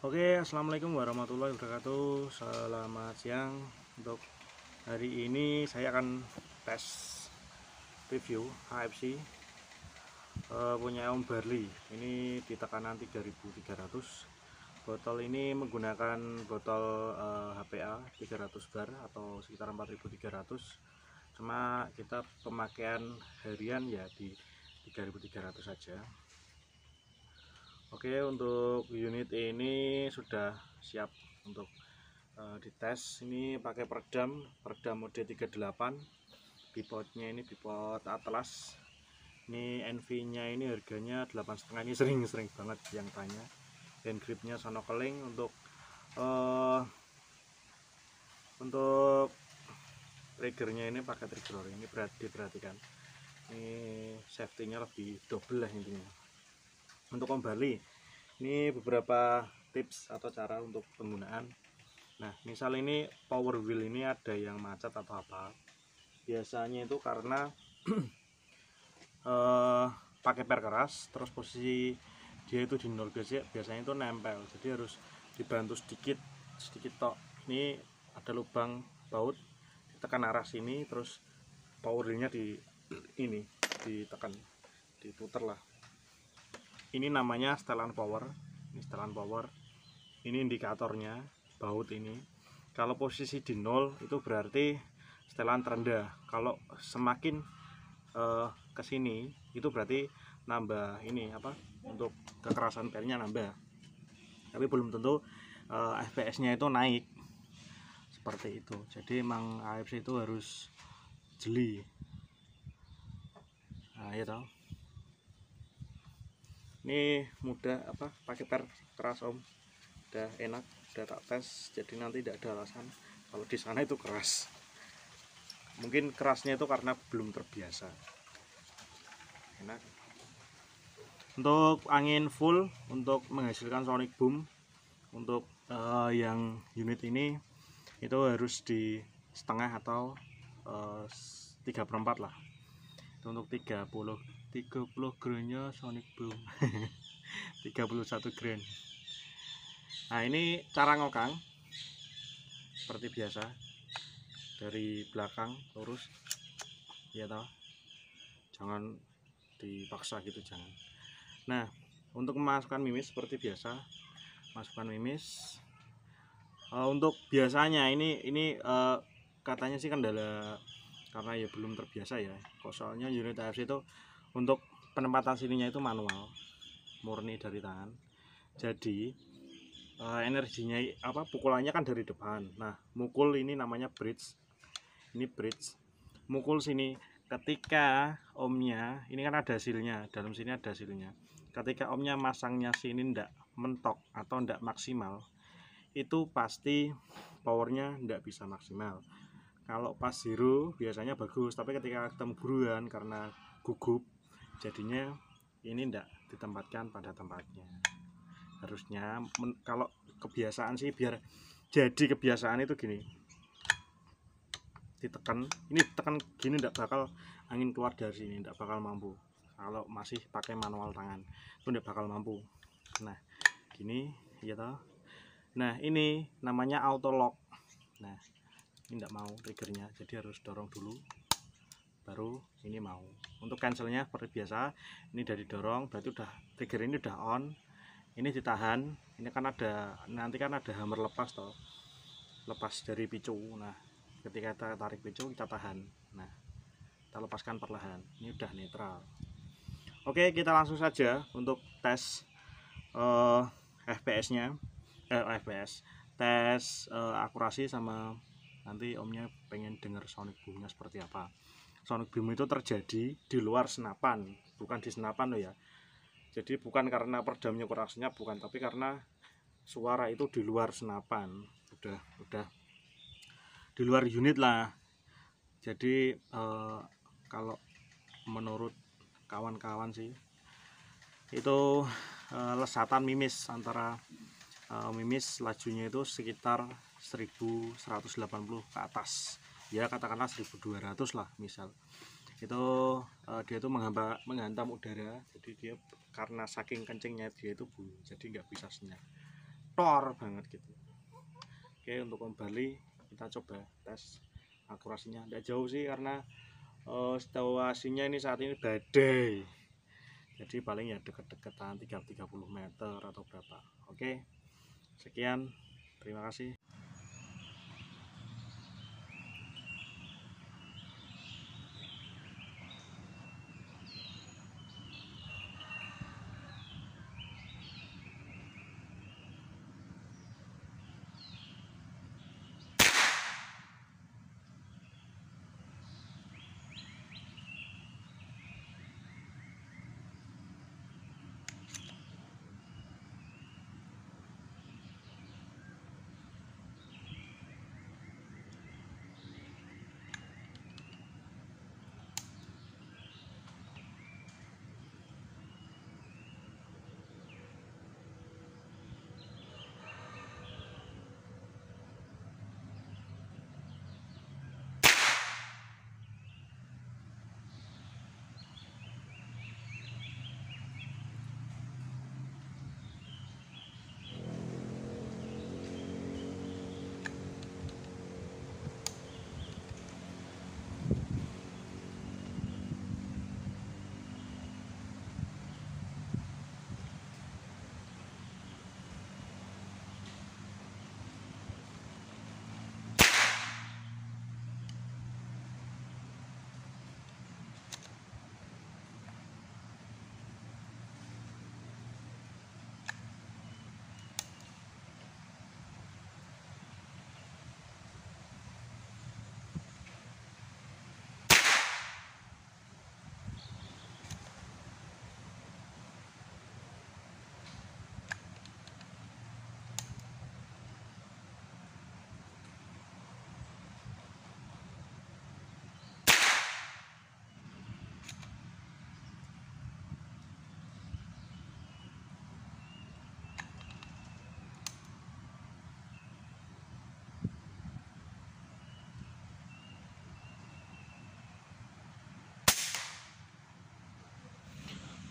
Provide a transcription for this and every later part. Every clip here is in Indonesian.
Oke, assalamualaikum warahmatullahi wabarakatuh. Selamat siang. Untuk hari ini saya akan tes review HFC punya Om Barli. Ini di tekanan 3300. Botol ini menggunakan botol HPA 300 bar atau sekitar 4300. Cuma kita pemakaian harian ya di 3300 saja. Oke, untuk unit ini sudah siap untuk dites. Ini pakai peredam mode 38. Bipodnya ini bipod Atlas. Ini NV nya ini harganya 8,5. Ini sering banget yang tanya. Dan gripnya Sonokeling. Untuk triggernya ini pakai trigger ori. Ini diperhatikan, ini safety nya lebih double lah intinya. Untuk Om Barli, ini beberapa tips atau cara untuk penggunaan. Nah, misal ini power wheel ini ada yang macet atau apa, biasanya itu karena pakai per keras, terus posisi dia itu di 0 gesek, biasanya itu nempel, jadi harus dibantu sedikit tok. Ini ada lubang baut, ditekan arah sini, terus power wheelnya ini ditekan, diputer lah. Ini namanya setelan power. Ini setelan power. Ini indikatornya baut ini. Kalau posisi di 0 itu berarti setelan terendah. Kalau semakin ke sini itu berarti nambah ini apa? Untuk kekerasan pelnya nambah. Tapi belum tentu FPS-nya itu naik. Seperti itu. Jadi emang AFC itu harus jeli. Nah, ya toh. Ini mudah apa pakai per keras Om, udah enak, udah tak tes, jadi nanti tidak ada alasan kalau di sana itu keras. Mungkin kerasnya itu karena belum terbiasa. Enak. Untuk angin full untuk menghasilkan sonic boom, untuk yang unit ini itu harus di setengah atau 3/4 lah. Itu untuk 30 grand-nya sonic boom. 31 grand. Nah, ini cara ngokang seperti biasa, dari belakang lurus ya toh, jangan dipaksa gitu, jangan. Nah, untuk memasukkan mimis seperti biasa, masukkan mimis. Untuk biasanya ini katanya sih kendala karena ya belum terbiasa ya. Soalnya unit AFC itu untuk penempatan sininya itu manual, murni dari tangan. Jadi energinya apa, pukulannya kan dari depan. Nah, mukul ini namanya bridge. Ini bridge. Mukul sini ketika omnya ini kan ada hasilnya, dalam sini ada hasilnya. Ketika omnya masangnya sini ndak mentok atau ndak maksimal, itu pasti powernya ndak bisa maksimal. Kalau pas zero biasanya bagus, tapi ketika ketemu buruan karena gugup, jadinya ini ndak ditempatkan pada tempatnya. Harusnya kalau kebiasaan sih, biar jadi kebiasaan itu gini, ditekan, ini tekan gini, ndak bakal angin keluar dari sini, ndak bakal mampu. Kalau masih pakai manual tangan itu ndak bakal mampu. Nah, gini ya toh. Nah, ini namanya auto lock. Nah, ini ndak mau triggernya, jadi harus dorong dulu baru ini mau. Untuk cancelnya seperti biasa, ini dari dorong berarti udah trigger ini udah on. Ini ditahan, ini kan ada, nanti kan ada hammer lepas toh, lepas dari picu. Nah, ketika kita tarik picu kita tahan, nah kita lepaskan perlahan, ini udah netral. Oke, kita langsung saja untuk tes FPS nya, tes akurasi, sama nanti omnya pengen denger sonic boomnya seperti apa. Sonic boom itu terjadi di luar senapan, bukan di senapan loh ya. Jadi bukan karena peredamnya kurang senyap, bukan, tapi karena suara itu di luar senapan, udah di luar unit lah. Jadi kalau menurut kawan-kawan sih itu lesatan mimis, antara mimis lajunya itu sekitar 1180 ke atas ya, katakanlah 1200 lah misal. Itu dia itu menghantam udara, jadi dia karena saking kencingnya dia itu bunyi, jadi nggak bisa senyap. tor banget gitu. Oke, untuk Om Barli kita coba tes akurasinya. Tidak jauh sih karena situasinya ini saat ini badai, jadi paling ya deket-deketan 30 meter atau berapa. Oke, sekian, terima kasih.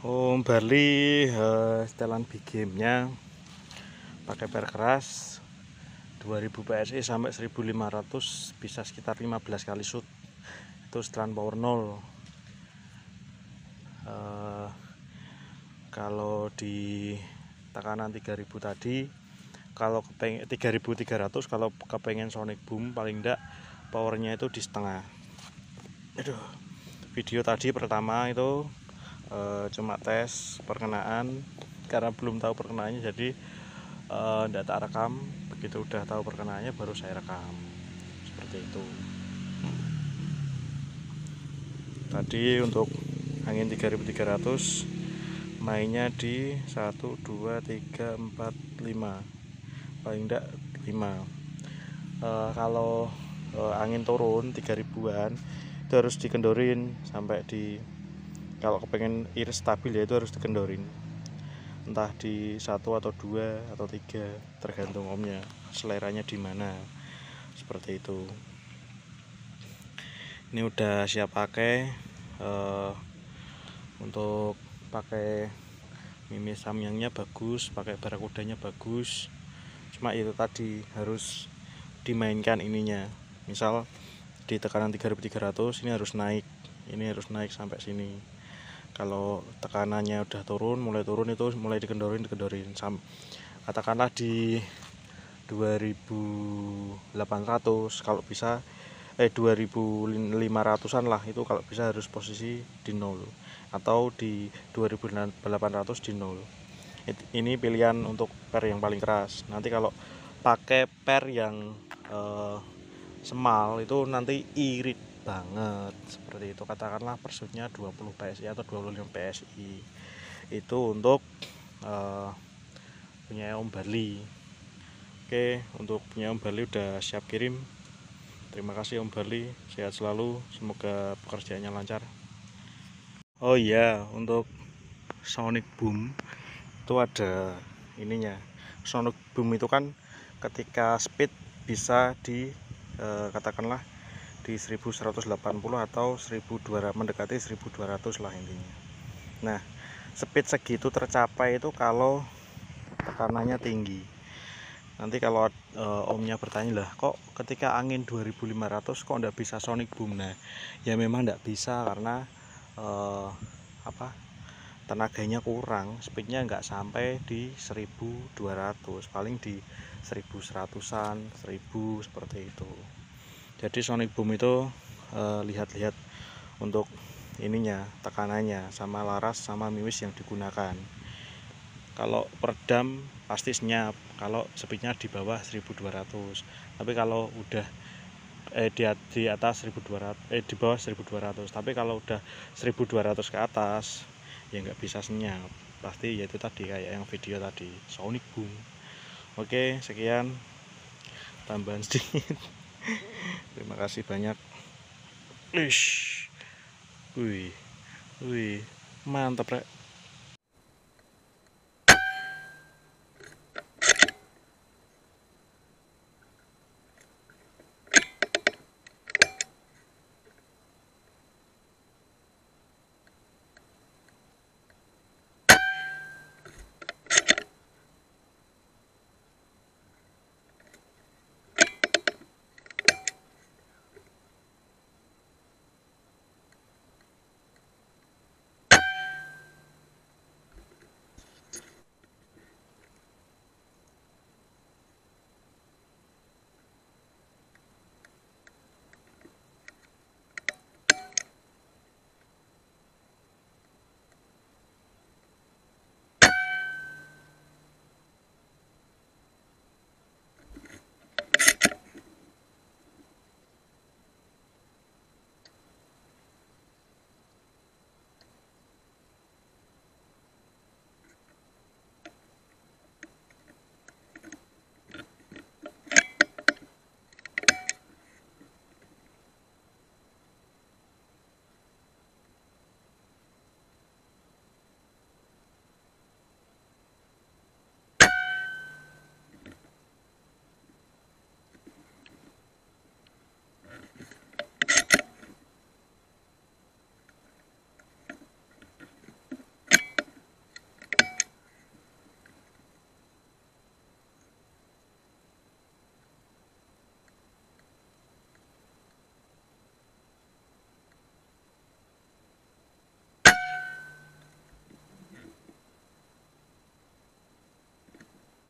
Om Barli setelan big game-nya pakai per keras 2000 PSI sampai 1500, bisa sekitar 15 kali shoot. Itu setelan power 0. Kalau di tekanan 3000 tadi, kalau kepengen 3300, kalau kepengen sonic boom paling enggak powernya itu di setengah. Aduh, video tadi pertama itu cuma tes perkenaan karena belum tahu perkenaannya, jadi tidak tak rekam. Begitu udah tahu perkenaannya baru saya rekam, seperti itu. Tadi untuk angin 3300 mainnya di 1 2 3 4 5, paling enggak 5. Kalau angin turun 3000-an itu harus dikendorin sampai di, kalau kepengen iris stabil ya itu harus dikendorin entah di 1 atau 2 atau 3, tergantung omnya seleranya di mana, seperti itu. Ini udah siap pakai. Untuk pakai mimi samyangnya bagus, pakai barakudanya bagus, cuma itu tadi harus dimainkan ininya. Misal di tekanan 3300 ini harus naik sampai sini. Kalau tekanannya udah turun, mulai turun itu mulai dikendorin katakanlah di 2800, kalau bisa 2500-an lah, itu kalau bisa harus posisi di 0 atau di 2800 di 0. Ini pilihan untuk per yang paling keras. Nanti kalau pakai per yang semal itu nanti irit banget, seperti itu. Katakanlah persutnya 20 PSI atau 25 PSI. Itu untuk punya Om Barli. Oke, untuk punya Om Barli udah siap kirim. Terima kasih Om Barli, sehat selalu, semoga pekerjaannya lancar. Oh iya, untuk sonic boom itu ada ininya. Sonic boom itu kan ketika speed bisa di katakanlah di 1180 atau 1200, mendekati 1200 lah intinya. Nah, speed segitu tercapai itu kalau tekanannya tinggi. Nanti kalau omnya bertanya, lah kok ketika angin 2500 kok ndak bisa sonic boom. Nah ya memang ndak bisa karena tenaganya kurang, speednya nggak sampai di 1200, paling di 1100-an, 1000 seperti itu. Jadi sonic boom itu lihat-lihat untuk ininya, tekanannya, sama laras sama miwis yang digunakan. Kalau peredam pasti senyap kalau speednya di bawah 1200, tapi kalau udah di atas 1200, di bawah 1200, tapi kalau udah 1200 ke atas ya nggak bisa senyap, pasti yaitu tadi kayak yang video tadi, sonic boom. Oke, sekian tambahan sedikit. Terima kasih banyak. Wih, wih, mantap rek.